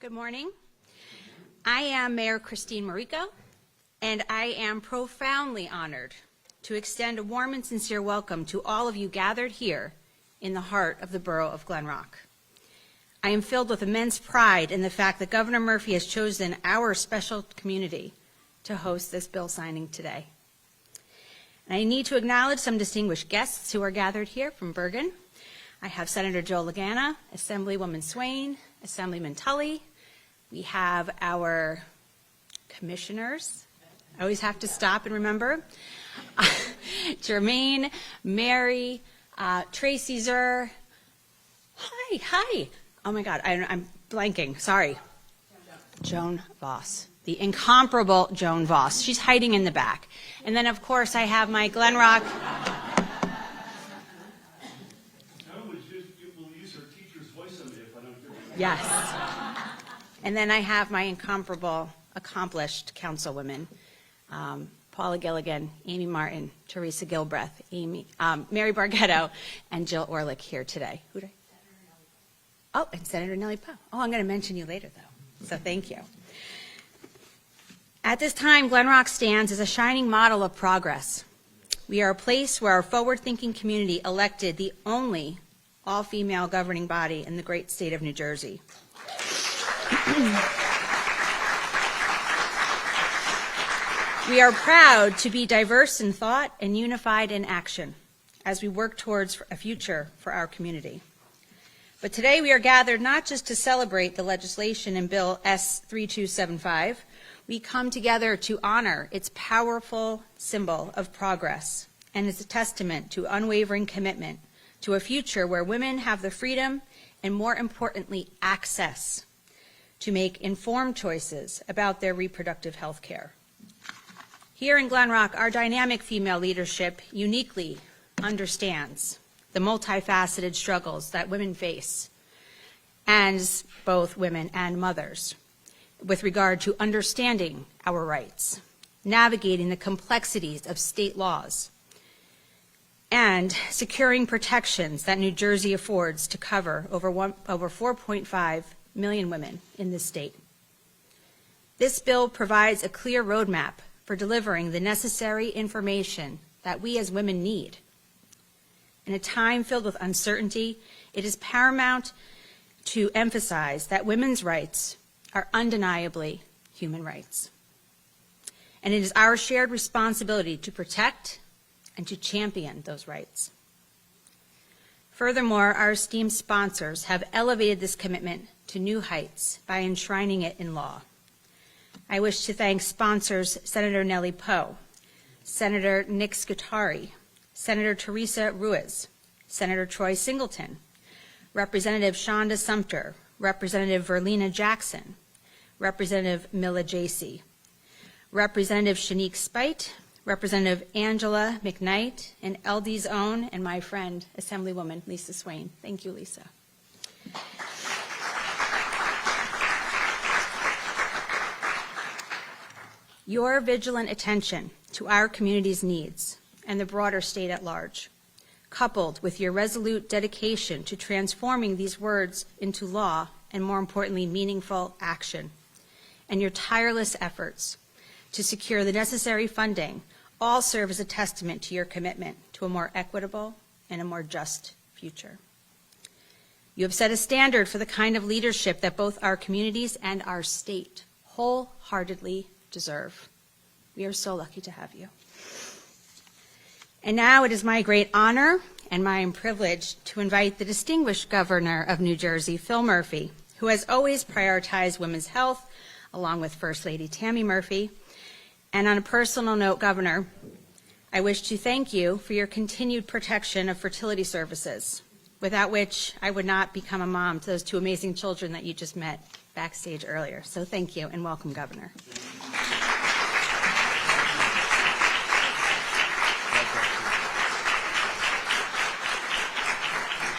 Good morning. I am Mayor Christine Marico, and I am profoundly honored to extend a warm and sincere welcome to all of you gathered here in the heart of the borough of Glen Rock. I am filled with immense pride in the fact that Governor Murphy has chosen our special community to host this bill signing today. And I need to acknowledge some distinguished guests who are gathered here from Bergen. I have Senator Joe Lagana, Assemblywoman Swain, Assemblyman Tully. We have our commissioners. I always have to stop and remember. Jermaine, Mary, Tracy Zer. Hi. Oh my God, I'm blanking, sorry. Joan Voss, the incomparable Joan Voss. She's hiding in the back. And then of course I have my Glen Rock. Yes. And then I have my incomparable, accomplished councilwomen, Paula Gilligan, Amy Martin, Teresa Gilbreth, Mary Bargetto, and Jill Orlick here today. Who did I? Oh, and Senator Nellie Poe. Oh, I'm going to mention you later, though, so thank you. At this time, Glen Rock stands as a shining model of progress. We are a place where our forward-thinking community elected the only all-female governing body in the great state of New Jersey. We are proud to be diverse in thought and unified in action as we work towards a future for our community. But today we are gathered not just to celebrate the legislation in Bill S-3275, we come together to honor its powerful symbol of progress and is a testament to unwavering commitment to a future where women have the freedom and, more importantly, access to make informed choices about their reproductive health care. Here in Glen Rock, our dynamic female leadership uniquely understands the multifaceted struggles that women face, as both women and mothers, with regard to understanding our rights, navigating the complexities of state laws, and securing protections that New Jersey affords to cover over 4.5 million women in this state. This bill provides a clear roadmap for delivering the necessary information that we as women need. In a time filled with uncertainty, it is paramount to emphasize that women's rights are undeniably human rights. And it is our shared responsibility to protect and to champion those rights. Furthermore, our esteemed sponsors have elevated this commitment to new heights by enshrining it in law. I wish to thank sponsors Senator Nellie Poe, Senator Nick Scutari, Senator Teresa Ruiz, Senator Troy Singleton, Representative Shonda Sumter, Representative Verlina Jackson, Representative Mila Jacey, Representative Shanique Spite, Representative Angela McKnight, and LD's own and my friend, Assemblywoman Lisa Swain. Thank you, Lisa. Your vigilant attention to our community's needs and the broader state at large, coupled with your resolute dedication to transforming these words into law and, more importantly, meaningful action, and your tireless efforts to secure the necessary funding all serve as a testament to your commitment to a more equitable and a more just future. You have set a standard for the kind of leadership that both our communities and our state wholeheartedly deserve. We are so lucky to have you. And now it is my great honor and my privilege to invite the distinguished Governor of New Jersey, Phil Murphy, who has always prioritized women's health, along with First Lady Tammy Murphy. And on a personal note, Governor, I wish to thank you for your continued protection of fertility services, without which I would not become a mom to those two amazing children that you just met backstage earlier. So thank you and welcome, Governor.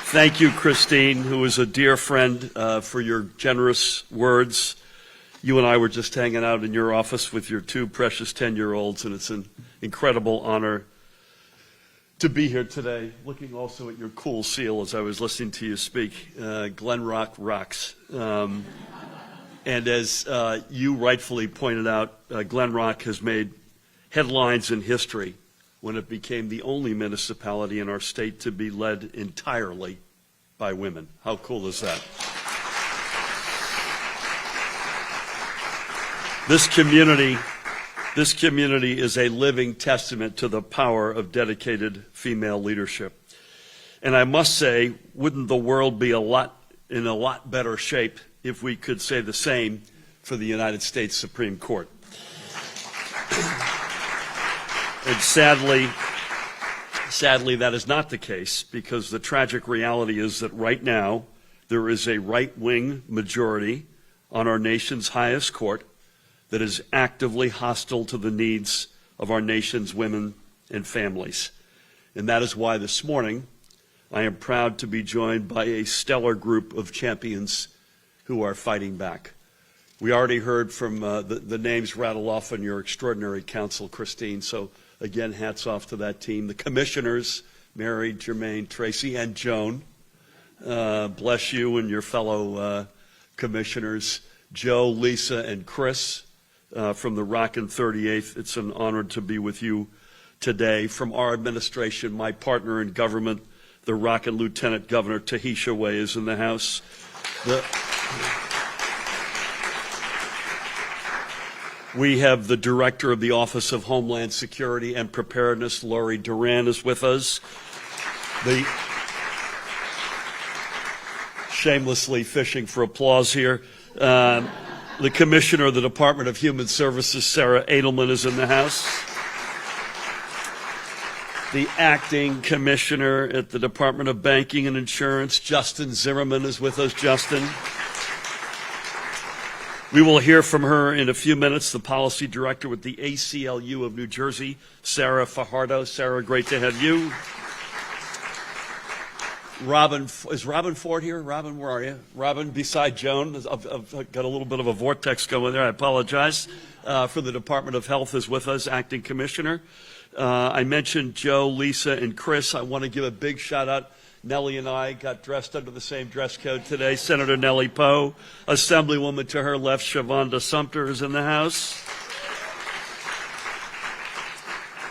Thank you, Christine, who is a dear friend, for your generous words. You and I were just hanging out in your office with your two precious 10-year-olds, and it's an incredible honor to be here today. Looking also at your cool seal as I was listening to you speak. Glen Rock rocks. And as you rightfully pointed out, Glen Rock has made headlines in history when it became the only municipality in our state to be led entirely by women. How cool is that? This community is a living testament to the power of dedicated female leadership. And I must say, wouldn't the world be in a lot better shape if we could say the same for the United States Supreme Court? And sadly, that is not the case, because the tragic reality is that right now there is a right-wing majority on our nation's highest court that is actively hostile to the needs of our nation's women and families. And that is why this morning I am proud to be joined by a stellar group of champions who are fighting back. We already heard from the names rattle off on your extraordinary council, Christine, so again, hats off to that team. The commissioners, Mary, Jermaine, Tracy, and Joan. Bless you and your fellow commissioners, Joe, Lisa, and Chris from the Rockin' 38th. It's an honor to be with you today. From our administration, my partner in government, the Rockin' Lieutenant Governor Tahisha Way is in the house. We have the Director of the Office of Homeland Security and Preparedness, Lori Duran, is with us. Shamelessly fishing for applause here. The Commissioner of the Department of Human Services, Sarah Edelman, is in the house. The Acting Commissioner at the Department of Banking and Insurance, Justin Zimmerman, is with us. Justin. We will hear from her in a few minutes, the Policy Director with the ACLU of New Jersey, Sarah Fajardo. Sarah, great to have you. Robin, is Robin Ford here? Robin, where are you? Robin, beside Joan. I've got a little bit of a vortex going there. I apologize. For the Department of Health is with us, Acting Commissioner. I mentioned Joe, Lisa, and Chris. I want to give a big shout out. Nellie and I got dressed under the same dress code today. Senator Nellie Poe, Assemblywoman to her left, Shavonda Sumter, is in the house.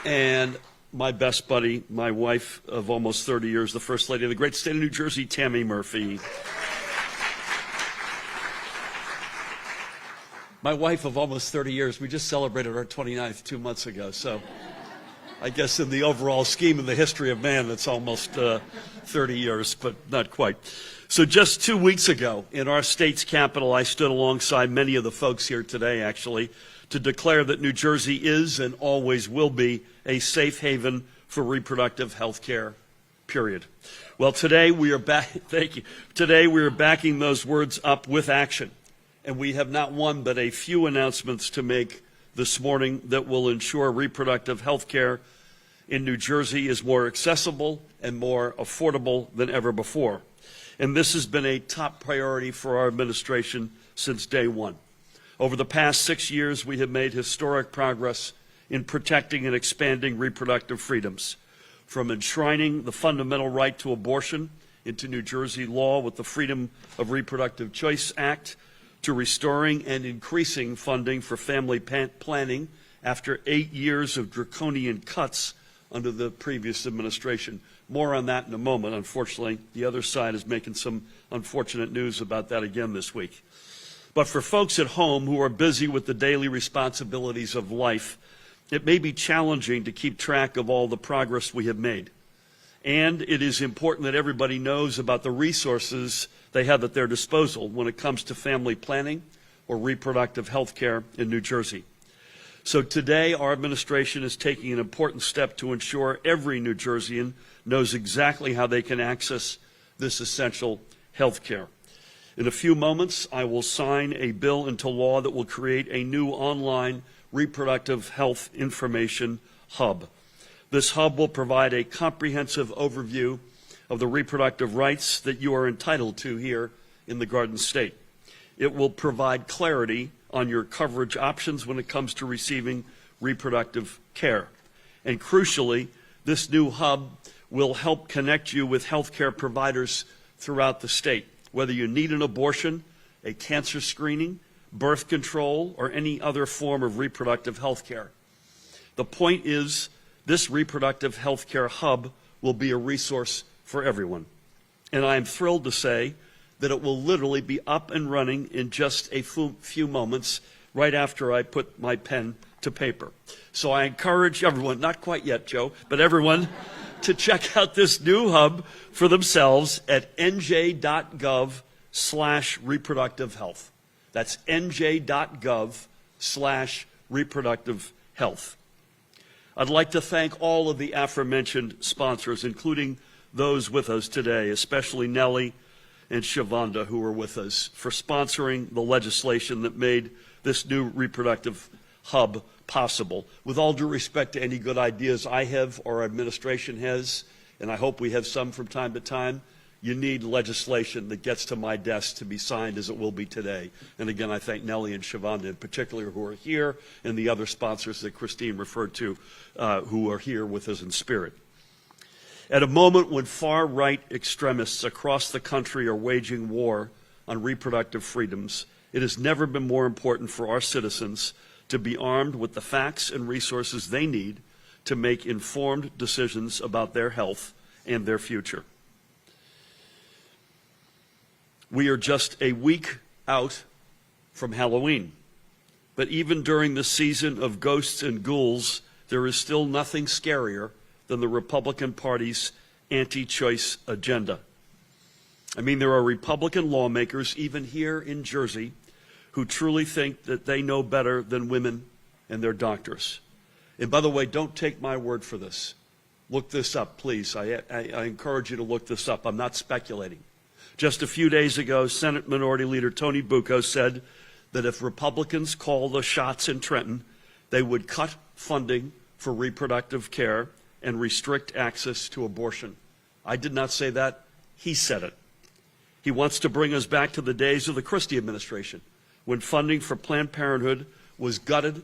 And my best buddy, my wife of almost 30 years, the First Lady of the great state of New Jersey, Tammy Murphy. My wife of almost 30 years, we just celebrated our 29th 2 months ago, so I guess in the overall scheme of the history of man, it's almost 30 years, but not quite. So just 2 weeks ago, in our state's capital, I stood alongside many of the folks here today, actually, to declare that New Jersey is and always will be a safe haven for reproductive health care, period. Well, today we are thank you. Today we are backing those words up with action. And we have not one but a few announcements to make this morning that will ensure reproductive health care in New Jersey is more accessible and more affordable than ever before. And this has been a top priority for our administration since day one. Over the past 6 years, we have made historic progress in protecting and expanding reproductive freedoms, from enshrining the fundamental right to abortion into New Jersey law with the Freedom of Reproductive Choice Act, to restoring and increasing funding for family planning after 8 years of draconian cuts under the previous administration. More on that in a moment. Unfortunately, the other side is making some unfortunate news about that again this week. But for folks at home who are busy with the daily responsibilities of life, it may be challenging to keep track of all the progress we have made. And it is important that everybody knows about the resources they have at their disposal when it comes to family planning or reproductive health care in New Jersey. So today, our administration is taking an important step to ensure every New Jerseyan knows exactly how they can access this essential health care. In a few moments, I will sign a bill into law that will create a new online reproductive health information hub. This hub will provide a comprehensive overview of the reproductive rights that you are entitled to here in the Garden State. It will provide clarity on your coverage options when it comes to receiving reproductive care. And crucially, this new hub will help connect you with healthcare providers throughout the state. Whether you need an abortion, a cancer screening, birth control, or any other form of reproductive health care. The point is, this reproductive health care hub will be a resource for everyone. And I am thrilled to say that it will literally be up and running in just a few moments right after I put my pen to paper. So I encourage everyone, not quite yet, Joe, but everyone to check out this new hub for themselves at nj.gov/reproductive health. That's nj.gov/reproductive health. I'd like to thank all of the aforementioned sponsors, including those with us today, especially Nellie and Shavonda, who are with us, for sponsoring the legislation that made this new reproductive hub possible. With all due respect to any good ideas I have or our administration has, and I hope we have some from time to time, you need legislation that gets to my desk to be signed as it will be today. And again, I thank Nellie and Shavonda in particular who are here, and the other sponsors that Christine referred to who are here with us in spirit. At a moment when far-right extremists across the country are waging war on reproductive freedoms, it has never been more important for our citizens to be armed with the facts and resources they need to make informed decisions about their health and their future. We are just a week out from Halloween, but even during the season of ghosts and ghouls, there is still nothing scarier than the Republican Party's anti-choice agenda. I mean, there are Republican lawmakers, even here in Jersey, who truly think that they know better than women and their doctors. And by the way, don't take my word for this. Look this up, please. I encourage you to look this up. I'm not speculating. Just a few days ago, Senate Minority Leader Tony Bucco said that if Republicans call the shots in Trenton, they would cut funding for reproductive care and restrict access to abortion. I did not say that. He said it. He wants to bring us back to the days of the Christie administration, when funding for Planned Parenthood was gutted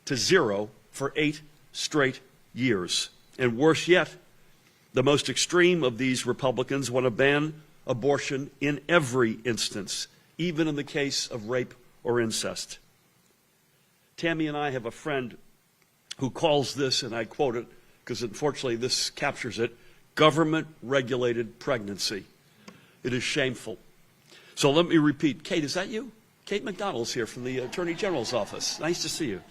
to zero for 8 straight years. And worse yet, the most extreme of these Republicans want to ban abortion in every instance, even in the case of rape or incest. Tammy and I have a friend who calls this, and I quote it because unfortunately this captures it, government-regulated pregnancy. It is shameful. So let me repeat. Kate, is that you? Kate McDonald's here from the Attorney General's office. Nice to see you.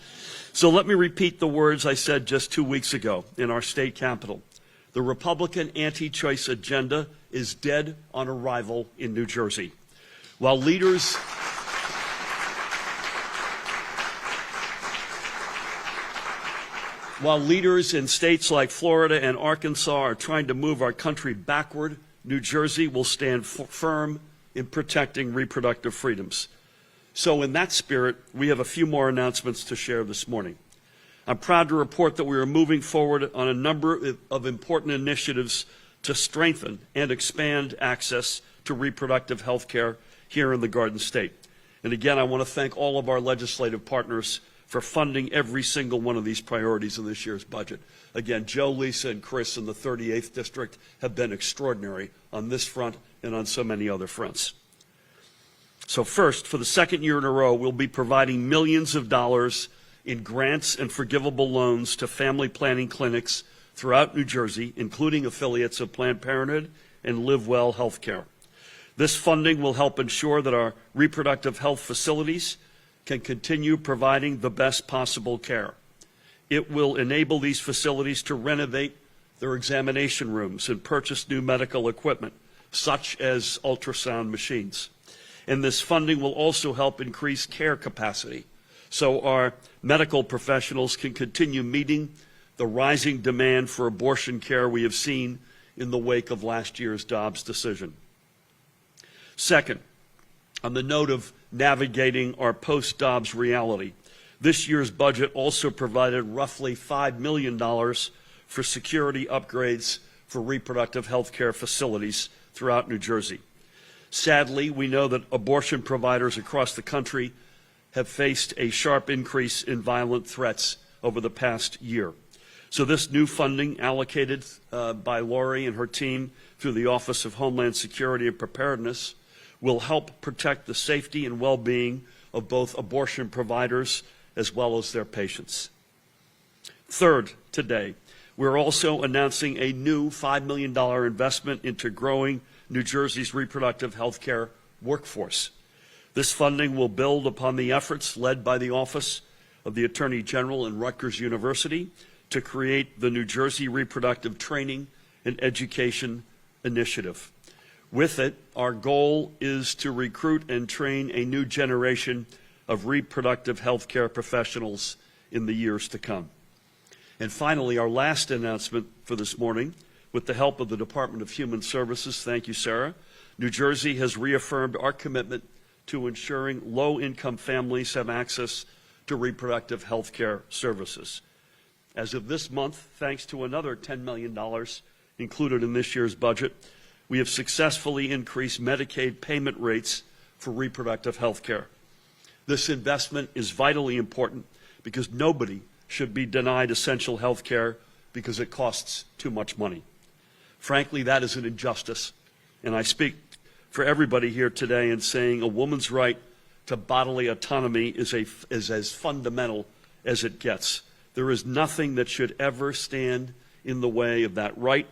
So let me repeat the words I said just 2 weeks ago in our state capitol. The Republican anti-choice agenda is dead on arrival in New Jersey. While leaders in states like Florida and Arkansas are trying to move our country backward, New Jersey will stand firm in protecting reproductive freedoms. So in that spirit, we have a few more announcements to share this morning. I'm proud to report that we are moving forward on a number of important initiatives to strengthen and expand access to reproductive health care here in the Garden State. And again, I want to thank all of our legislative partners for funding every single one of these priorities in this year's budget. Again, Joe, Lisa, and Chris in the 38th District have been extraordinary on this front and on so many other fronts. So first, for the second year in a row, we'll be providing millions of dollars in grants and forgivable loans to family planning clinics throughout New Jersey, including affiliates of Planned Parenthood and Live Well Healthcare. This funding will help ensure that our reproductive health facilities can continue providing the best possible care. It will enable these facilities to renovate their examination rooms and purchase new medical equipment, such as ultrasound machines. And this funding will also help increase care capacity, so our medical professionals can continue meeting the rising demand for abortion care we have seen in the wake of last year's Dobbs decision. Second, on the note of navigating our post-Dobbs reality, this year's budget also provided roughly $5 million for security upgrades for reproductive health care facilities throughout New Jersey. Sadly, we know that abortion providers across the country have faced a sharp increase in violent threats over the past year. So this new funding allocated by Lori and her team through the Office of Homeland Security and Preparedness will help protect the safety and well-being of both abortion providers as well as their patients. Third, today, we're also announcing a new $5 million investment into growing New Jersey's reproductive health care workforce. This funding will build upon the efforts led by the Office of the Attorney General and Rutgers University to create the New Jersey Reproductive Training and Education Initiative. With it, our goal is to recruit and train a new generation of reproductive health care professionals in the years to come. And finally, our last announcement for this morning, with the help of the Department of Human Services, thank you, Sarah, New Jersey has reaffirmed our commitment to ensuring low-income families have access to reproductive health care services. As of this month, thanks to another $10 million included in this year's budget, we have successfully increased Medicaid payment rates for reproductive health care. This investment is vitally important because nobody should be denied essential health care because it costs too much money. Frankly, that is an injustice, and I speak for everybody here today in saying a woman's right to bodily autonomy is as fundamental as it gets. There is nothing that should ever stand in the way of that right,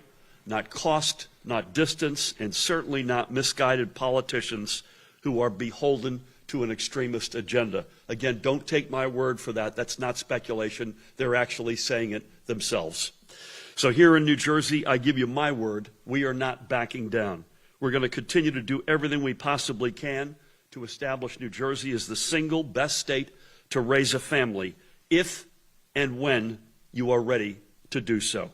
not cost, not distance, and certainly not misguided politicians who are beholden to an extremist agenda. Again, don't take my word for that. That's not speculation. They're actually saying it themselves. So here in New Jersey, I give you my word, we are not backing down. We're going to continue to do everything we possibly can to establish New Jersey as the single best state to raise a family if and when you are ready to do so.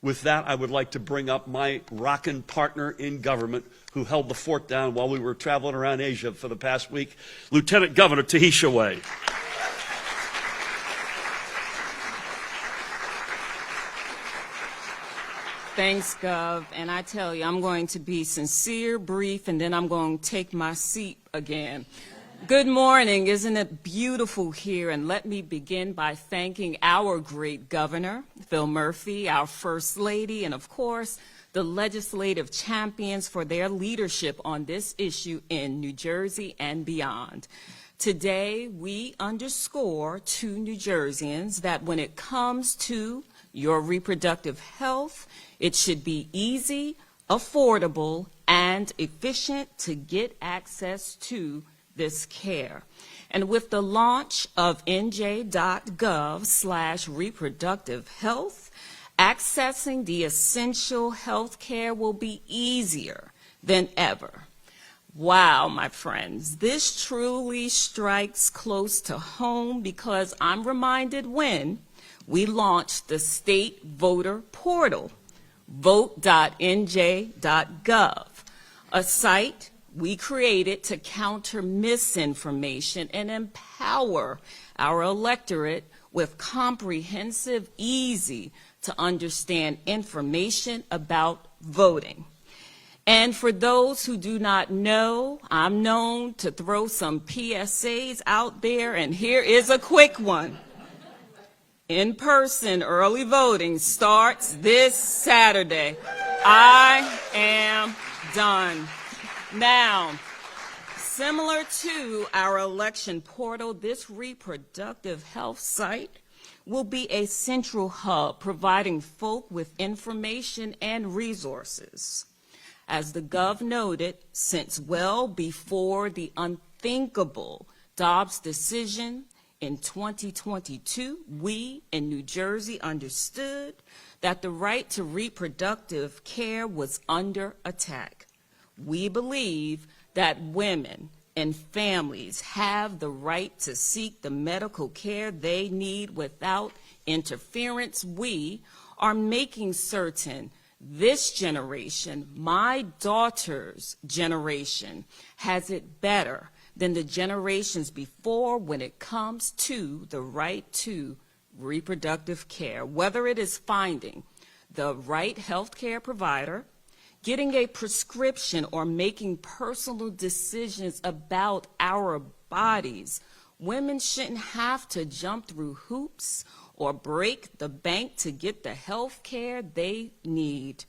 With that, I would like to bring up my rockin' partner in government who held the fort down while we were traveling around Asia for the past week, Lieutenant Governor Tahisha Way. Thanks, Gov. And I tell you, I'm going to be sincere, brief, and then I'm going to take my seat again. Good morning. Isn't it beautiful here? And let me begin by thanking our great governor, Phil Murphy, our First Lady, and of course, the legislative champions for their leadership on this issue in New Jersey and beyond. Today, we underscore to New Jerseyans that when it comes to your reproductive health, it should be easy, affordable, and efficient to get access to this care. And with the launch of nj.gov/reproductive health, accessing the essential health care will be easier than ever. Wow, my friends, this truly strikes close to home because I'm reminded when we launched the state voter portal, vote.nj.gov, a site we created to counter misinformation and empower our electorate with comprehensive, easy to understand information about voting. And for those who do not know, I'm known to throw some PSAs out there, and here is a quick one. In-person early voting starts this Saturday. I am done. Now, similar to our election portal, this reproductive health site will be a central hub providing folk with information and resources. As the Gov noted, since well before the unthinkable Dobbs decision in 2022, we in New Jersey understood that the right to reproductive care was under attack. We believe that women and families have the right to seek the medical care they need without interference. We are making certain this generation, my daughter's generation, has it better than the generations before when it comes to the right to reproductive care, whether it is finding the right health care provider, getting a prescription, or making personal decisions about our bodies. Women shouldn't have to jump through hoops or break the bank to get the health care they need.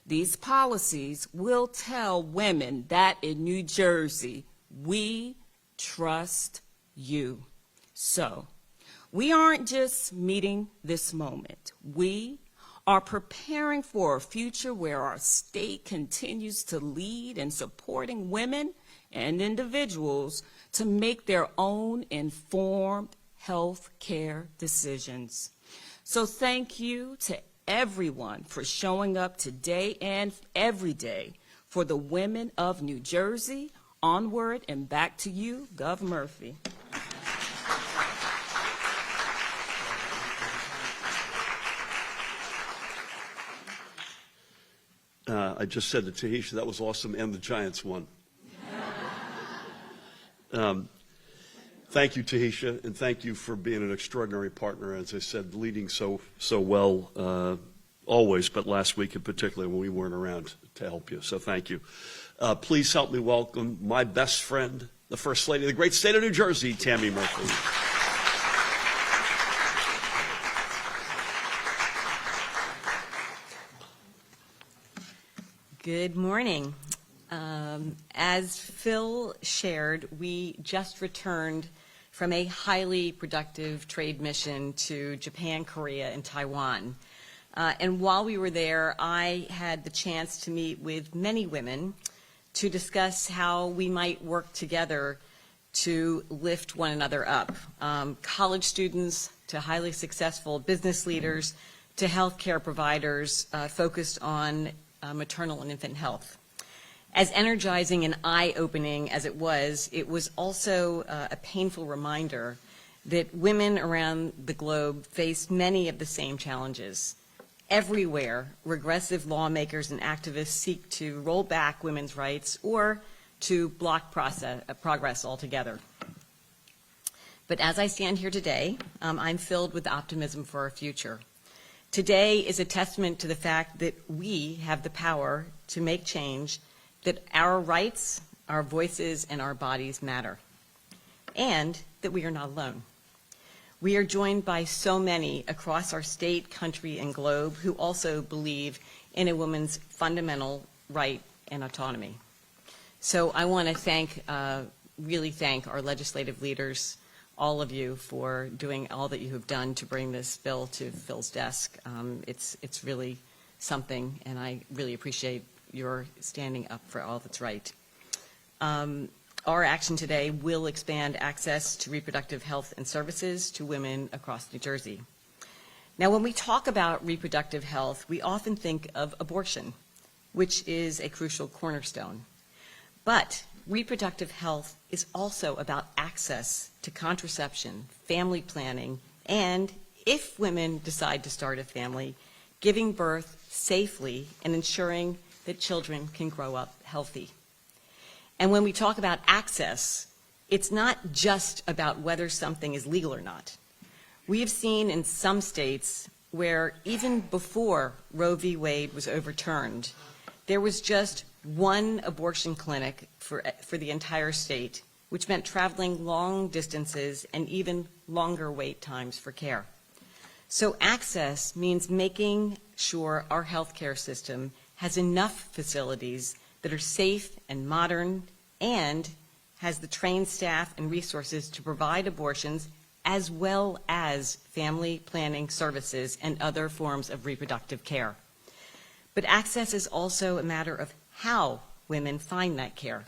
These policies will tell women that in New Jersey, we trust you. So, we aren't just meeting this moment. We are preparing for a future where our state continues to lead in supporting women and individuals to make their own informed health care decisions. So thank you to everyone for showing up today and every day for the women of New Jersey. Onward and back to you, Gov. Murphy. I just said to Tahisha, that was awesome, and the Giants won. Thank you, Tahisha, and thank you for being an extraordinary partner, as I said, leading so well always, but last week in particular when we weren't around to help you. So thank you. Please help me welcome my best friend, the First Lady of the great state of New Jersey, Tammy Murphy. Good morning. As Phil shared, we just returned from a highly productive trade mission to Japan, Korea, and Taiwan. And while we were there, I had the chance to meet with many women to discuss how we might work together to lift one another up. College students to highly successful business leaders to healthcare providers focused on maternal and infant health. As energizing and eye-opening as it was also a painful reminder that women around the globe face many of the same challenges. Everywhere, regressive lawmakers and activists seek to roll back women's rights or to block progress altogether. But as I stand here today, I'm filled with optimism for our future. Today is a testament to the fact that we have the power to make change, that our rights, our voices, and our bodies matter, and that we are not alone. We are joined by so many across our state, country, and globe who also believe in a woman's fundamental right and autonomy. So I want to really thank our legislative leaders, all of you, for doing all that you have done to bring this bill to Phil's desk. It's really something, and I really appreciate your standing up for all that's right. Our action today will expand access to reproductive health and services to women across New Jersey. Now, when we talk about reproductive health, we often think of abortion, which is a crucial cornerstone. But reproductive health is also about access to contraception, family planning, and, if women decide to start a family, giving birth safely and ensuring that children can grow up healthy. And when we talk about access, it's not just about whether something is legal or not. We have seen in some states where even before Roe v. Wade was overturned, there was just one abortion clinic for the entire state, which meant traveling long distances and even longer wait times for care. So access means making sure our healthcare system has enough facilities that are safe and modern and has the trained staff and resources to provide abortions as well as family planning services and other forms of reproductive care. But access is also a matter of how women find that care.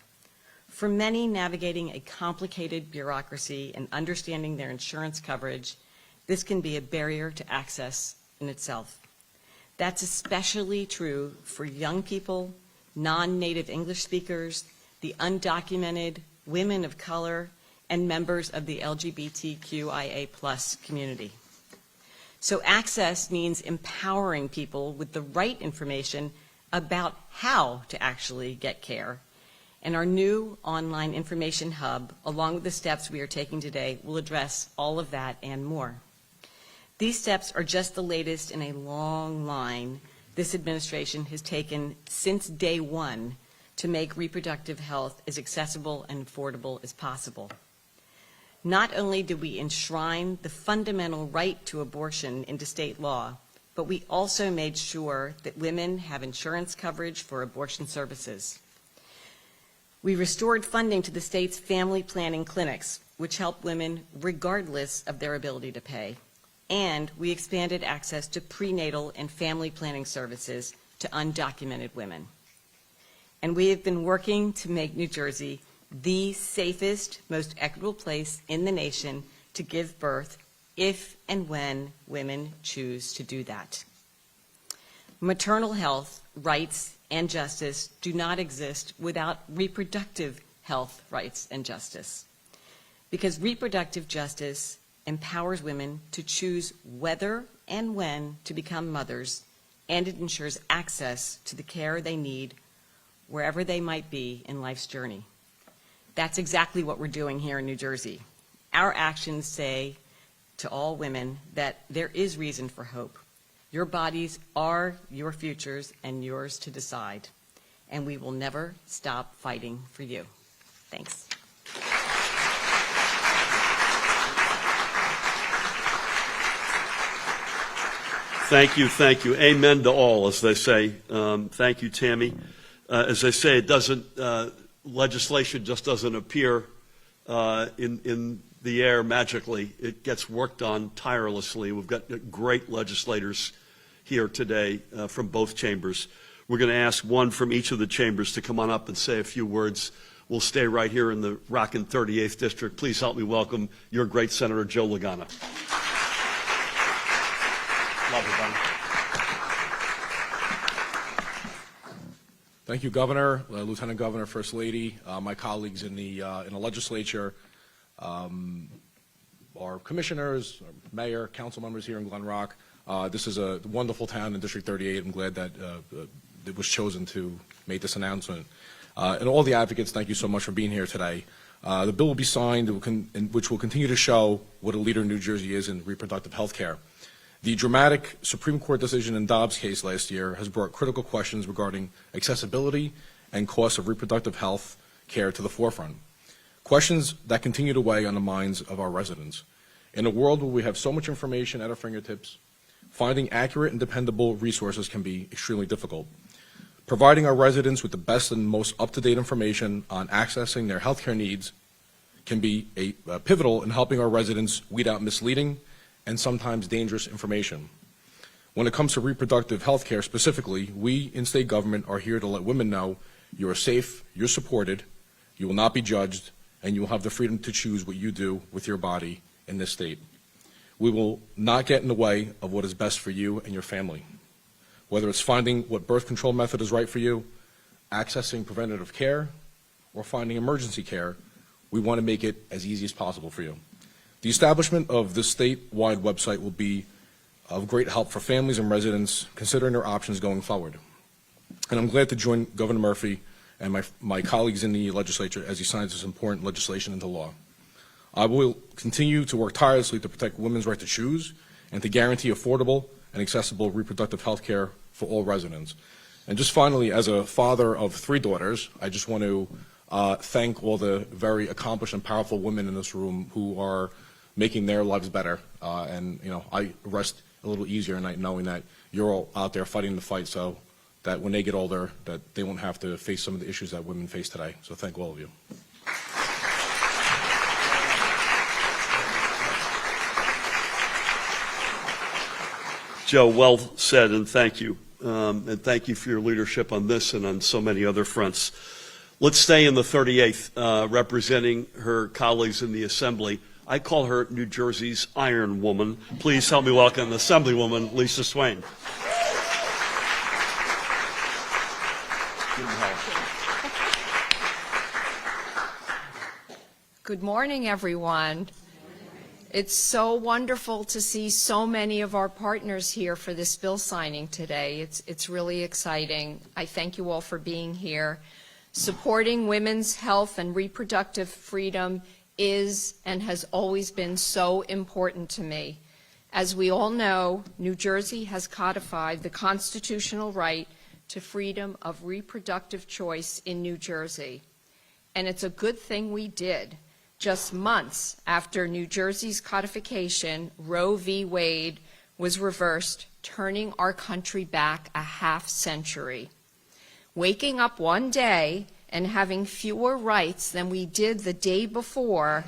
For many, navigating a complicated bureaucracy and understanding their insurance coverage, this can be a barrier to access in itself. That's especially true for young people, non-native English speakers, the undocumented, women of color, and members of the LGBTQIA+ community. So access means empowering people with the right information about how to actually get care. And our new online information hub, along with the steps we are taking today, will address all of that and more. These steps are just the latest in a long line this administration has taken since day one to make reproductive health as accessible and affordable as possible. Not only do we enshrine the fundamental right to abortion into state law, but we also made sure that women have insurance coverage for abortion services. We restored funding to the state's family planning clinics, which help women regardless of their ability to pay. And we expanded access to prenatal and family planning services to undocumented women. And we have been working to make New Jersey the safest, most equitable place in the nation to give birth if and when women choose to do that. Maternal health, rights, and justice do not exist without reproductive health, rights, and justice. Because reproductive justice empowers women to choose whether and when to become mothers, and it ensures access to the care they need wherever they might be in life's journey. That's exactly what we're doing here in New Jersey. Our actions say to all women that there is reason for hope. Your bodies are your futures and yours to decide, and we will never stop fighting for you. Thanks. Thank you, thank you. Amen to all, as they say. Thank you, Tammy. As they say, it doesn't. Legislation just doesn't appear in the air magically. It gets worked on tirelessly. We've got great legislators here today from both chambers. We're going to ask one from each of the chambers to come on up and say a few words. We'll stay right here in the rockin' 38th District. Please help me welcome your great Senator Joe Lagana. Love you, buddy. Thank you, Governor, Lieutenant Governor, First Lady, my colleagues in the legislature, our commissioners, our mayor, council members here in Glen Rock. This is a wonderful town in District 38. I'm glad that it was chosen to make this announcement. And all the advocates, thank you so much for being here today. The bill will be signed, which will continue to show what a leader New Jersey is in reproductive health care. The dramatic Supreme Court decision in Dobbs' case last year has brought critical questions regarding accessibility and costs of reproductive health care to the forefront. Questions that continue to weigh on the minds of our residents. In a world where we have so much information at our fingertips, finding accurate and dependable resources can be extremely difficult. Providing our residents with the best and most up-to-date information on accessing their healthcare needs can be pivotal in helping our residents weed out misleading and sometimes dangerous information. When it comes to reproductive health care specifically, we in state government are here to let women know you are safe, you're supported, you will not be judged, and you will have the freedom to choose what you do with your body in this state. We will not get in the way of what is best for you and your family. Whether it's finding what birth control method is right for you, accessing preventative care, or finding emergency care, we want to make it as easy as possible for you. The establishment of this statewide website will be of great help for families and residents considering their options going forward. And I'm glad to join Governor Murphy and my colleagues in the legislature as he signs this important legislation into law. I will continue to work tirelessly to protect women's right to choose and to guarantee affordable and accessible reproductive health care for all residents. And just finally, as a father of 3 daughters, I just want to thank all the very accomplished and powerful women in this room who are making their lives better. And, you know, I rest a little easier at night knowing that you're all out there fighting the fight so that when they get older, that they won't have to face some of the issues that women face today. So thank all of you. Joe, well said, and thank you. And thank you for your leadership on this and on so many other fronts. Let's stay in the 38th, representing her colleagues in the Assembly. I call her New Jersey's Iron Woman. Please help me welcome Assemblywoman Lisa Swain. Good morning, everyone. It's so wonderful to see so many of our partners here for this bill signing today. It's really exciting. I thank you all for being here. Supporting women's health and reproductive freedom is and has always been so important to me. As we all know, New Jersey has codified the constitutional right to freedom of reproductive choice in New Jersey. And it's a good thing we did. Just months after New Jersey's codification, Roe v. Wade was reversed, turning our country back a half century. Waking up one day and having fewer rights than we did the day before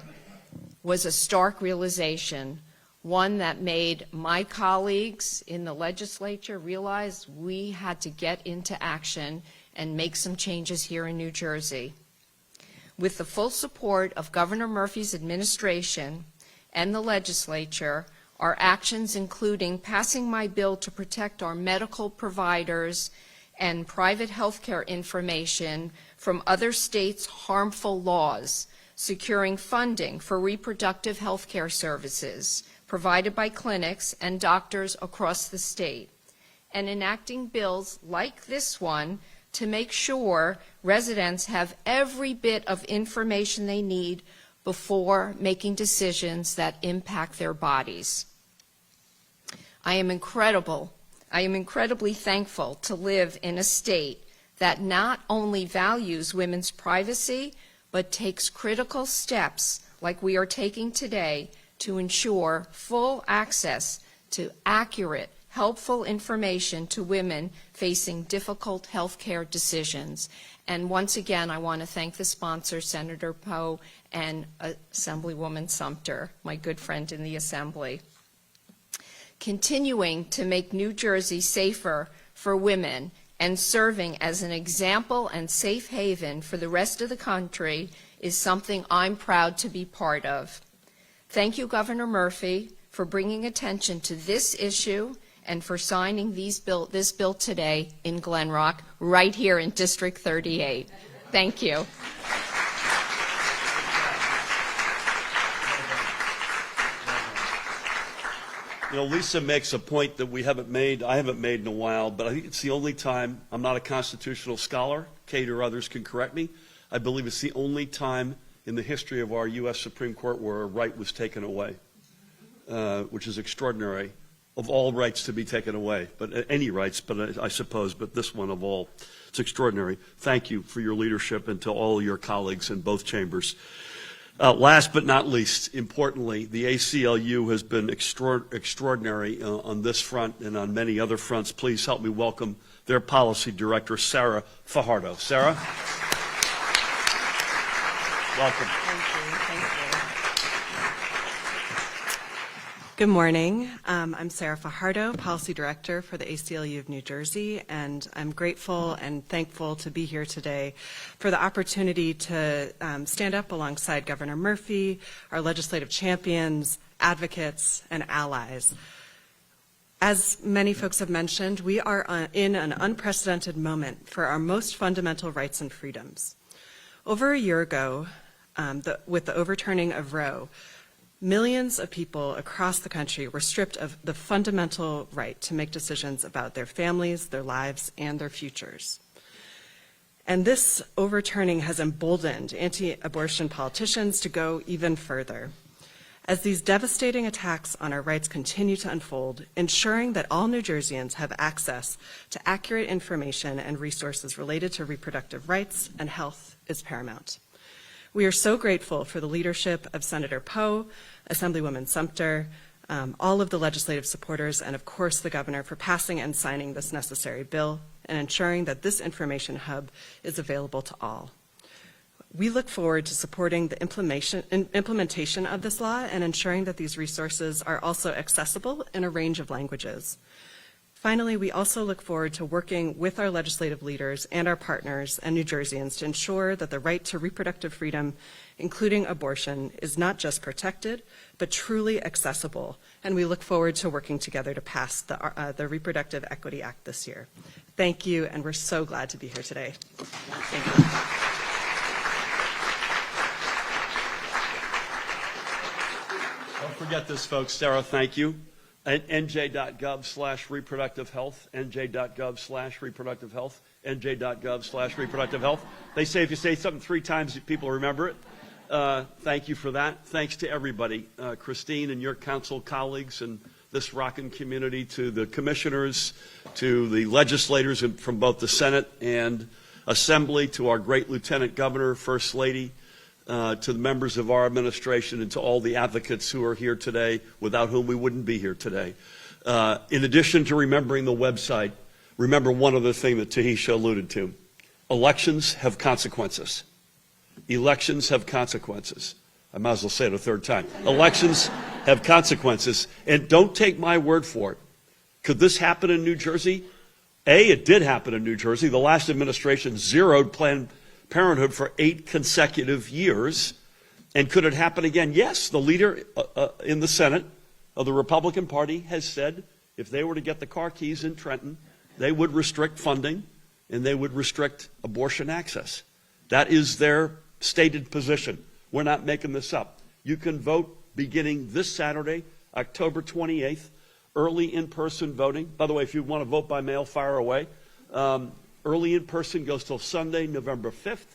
was a stark realization, one that made my colleagues in the legislature realize we had to get into action and make some changes here in New Jersey. With the full support of Governor Murphy's administration and the legislature, our actions including passing my bill to protect our medical providers and private healthcare information from other states' harmful laws, securing funding for reproductive health care services provided by clinics and doctors across the state, and enacting bills like this one to make sure residents have every bit of information they need before making decisions that impact their bodies. I am incredibly thankful to live in a state that not only values women's privacy, but takes critical steps like we are taking today to ensure full access to accurate, helpful information to women facing difficult health care decisions. And once again, I want to thank the sponsor, Senator Poe and Assemblywoman Sumter, my good friend in the Assembly. Continuing to make New Jersey safer for women and serving as an example and safe haven for the rest of the country is something I'm proud to be part of. Thank you, Governor Murphy, for bringing attention to this issue and for signing this bill today in Glen Rock, right here in District 38. Thank you. You know, Lisa makes a point that I haven't made in a while, but I think it's the only time, I'm not a constitutional scholar, Kate or others can correct me, I believe it's the only time in the history of our U.S. Supreme Court where a right was taken away, which is extraordinary, of all rights to be taken away, but any rights, but I suppose, but this one of all. It's extraordinary. Thank you for your leadership and to all your colleagues in both chambers. Last but not least, importantly, the ACLU has been extraordinary on this front and on many other fronts. Please help me welcome their policy director, Sarah Fajardo. Sarah? Welcome. Thank you. Good morning. I'm Sarah Fajardo, Policy Director for the ACLU of New Jersey, and I'm grateful and thankful to be here today for the opportunity to stand up alongside Governor Murphy, our legislative champions, advocates, and allies. As many folks have mentioned, we are in an unprecedented moment for our most fundamental rights and freedoms. Over a year ago, with the overturning of Roe, millions of people across the country were stripped of the fundamental right to make decisions about their families, their lives, and their futures. And this overturning has emboldened anti-abortion politicians to go even further. As these devastating attacks on our rights continue to unfold, ensuring that all New Jerseyans have access to accurate information and resources related to reproductive rights and health is paramount. We are so grateful for the leadership of Senator Poe, Assemblywoman Sumter, all of the legislative supporters, and of course the governor for passing and signing this necessary bill and ensuring that this information hub is available to all. We look forward to supporting the implementation of this law and ensuring that these resources are also accessible in a range of languages. Finally, we also look forward to working with our legislative leaders and our partners and New Jerseyans to ensure that the right to reproductive freedom, including abortion, is not just protected, but truly accessible. And we look forward to working together to pass the Reproductive Equity Act this year. Thank you, and we're so glad to be here today. Thank you. Don't forget this, folks. Sarah, thank you. nj.gov/reproductive health, nj.gov/reproductive health, nj.gov/reproductive health. They say if you say something 3 times, people remember it. Thank you for that. Thanks to everybody, Christine and your council colleagues and this rockin' community, to the commissioners, to the legislators from both the Senate and Assembly, to our great Lieutenant Governor, First Lady, to the members of our administration, and to all the advocates who are here today, without whom we wouldn't be here today. In addition to remembering the website, remember one other thing that Tahisha alluded to. Elections have consequences. Elections have consequences. I might as well say it a third time. Elections have consequences, and don't take my word for it. Could this happen in New Jersey? It did happen in New Jersey. The last administration zeroed Planned Parenthood for 8 consecutive years. And could it happen again? Yes, the leader in the Senate of the Republican Party has said if they were to get the car keys in Trenton, they would restrict funding and they would restrict abortion access. That is their stated position. We're not making this up. You can vote beginning this Saturday, October 28th, early in-person voting. By the way, if you want to vote by mail, fire away. Early in-person goes till Sunday, November 5th.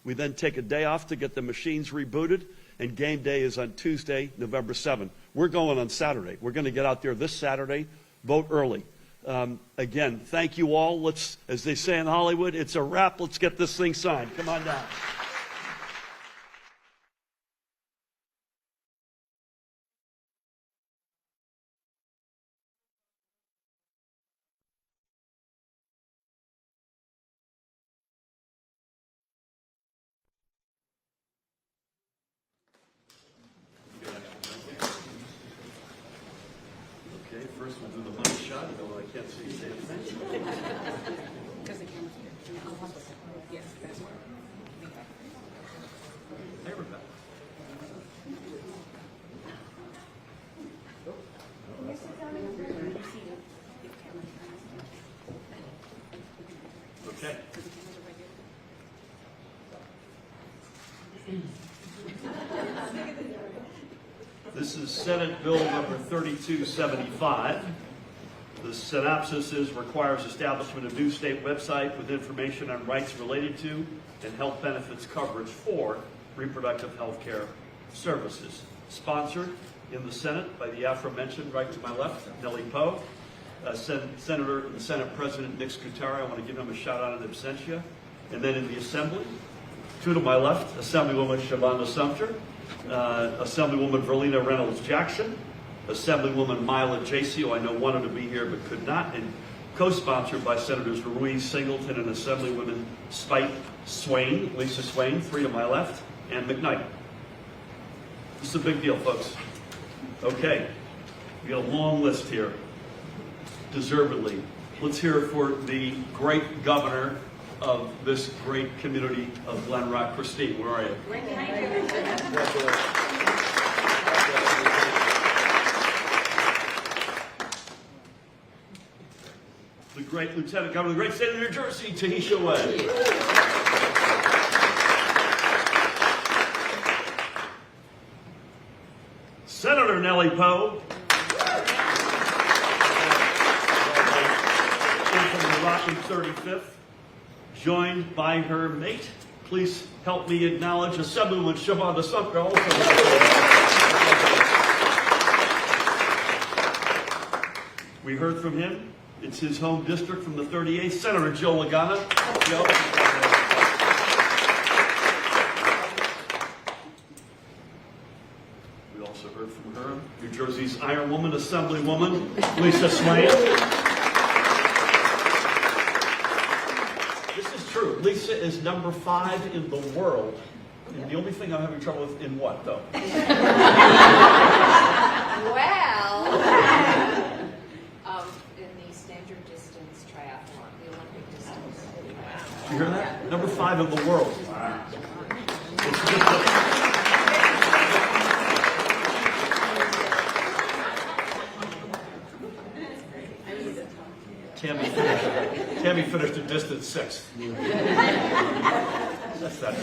We then take a day off to get the machines rebooted, and game day is on Tuesday, November 7th. We're going on Saturday. We're going to get out there this Saturday, vote early. Again, thank you all. Let's, as they say in Hollywood, it's a wrap. Let's get this thing signed. Come on down. Okay, first we'll do the money shot, although I can't see you say anything. Hey, Rebecca. Okay. This is Senate Bill number 3275. The synopsis is requires establishment of new state website with information on rights related to and health benefits coverage for reproductive health care services. Sponsored in the Senate by the aforementioned, right to my left, Nellie Poe, Senator and Senate President Nick Scutari. I want to give him a shout out in absentia. And then in the Assembly, two to my left, Assemblywoman Shavonda Sumter, Assemblywoman Verlina Reynolds-Jackson, Assemblywoman Myla Jacey, who I know wanted to be here but could not, and co-sponsored by Senators Ruiz, Singleton, and Assemblywoman Spite Swain, Lisa Swain, three to my left, and McKnight. This is a big deal, folks. Okay, we got a long list here, deservedly. Let's hear it for the great governor of this great community of Glen Rock. Christine, where are you? Right behind you. The great Lieutenant Governor of the great state of New Jersey, Tahisha Way. Senator Nellie Poe. From the rocking 35th, joined by her mate. Please help me acknowledge Assemblywoman Shavonda Sumter, also. We heard from him. It's his home district from the 38th. Senator Joe Lagana. Joe. We also heard from her, New Jersey's Iron Woman, Assemblywoman Lisa Swain. This is true. Lisa is number 5 in the world. And the only thing I'm having trouble with in what, though? Well, in the standard distance triathlon, the Olympic distance. Did you hear that? Number 5 in the world. Tammy finished at distance 6th. That's that.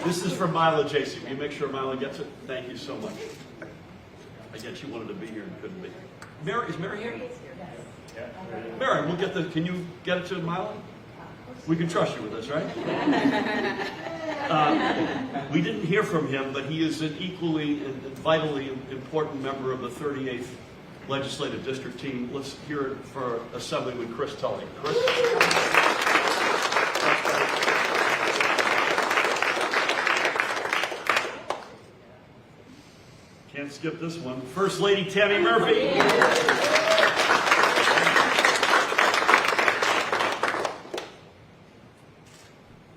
This is from Myla Jacey. Will you make sure Myla gets it? Thank you so much. I guess you wanted to be here and couldn't be. Mary, is Mary here? Mary, we'll get the. Can you get it to Myla? We can trust you with this, right? We didn't hear from him, but he is an equally and vitally important member of the 38th Legislative District team. Let's hear it for Assemblyman Chris Tully. Chris? Can't skip this one. First Lady Tammy Murphy.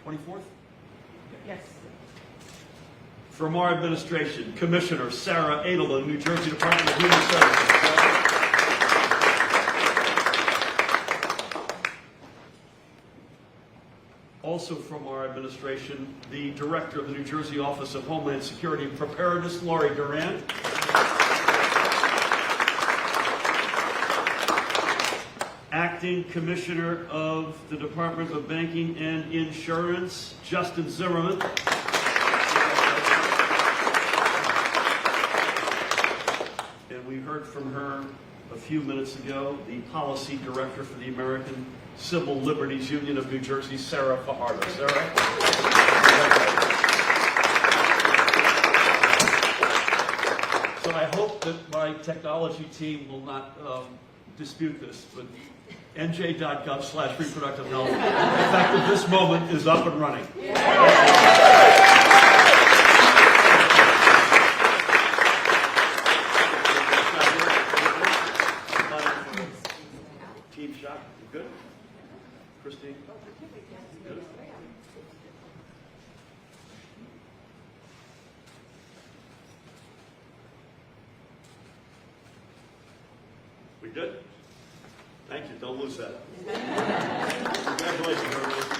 24th? Yes. From our administration, Commissioner Sarah Edelman, New Jersey Department of Human Services. Also from our administration, the Director of the New Jersey Office of Homeland Security and Preparedness, Laurie Durant. Acting Commissioner of the Department of Banking and Insurance, Justin Zimmerman. And we heard from her a few minutes ago, the Policy Director for the American Civil Liberties Union of New Jersey, Sarah Fajardo. Sarah? So I hope that my technology team will not dispute this, but nj.gov/reproductive health, effective this moment, is up and running. Team shot, you good? Christine? Good? We good? Thank you. Don't lose that. Congratulations, everyone.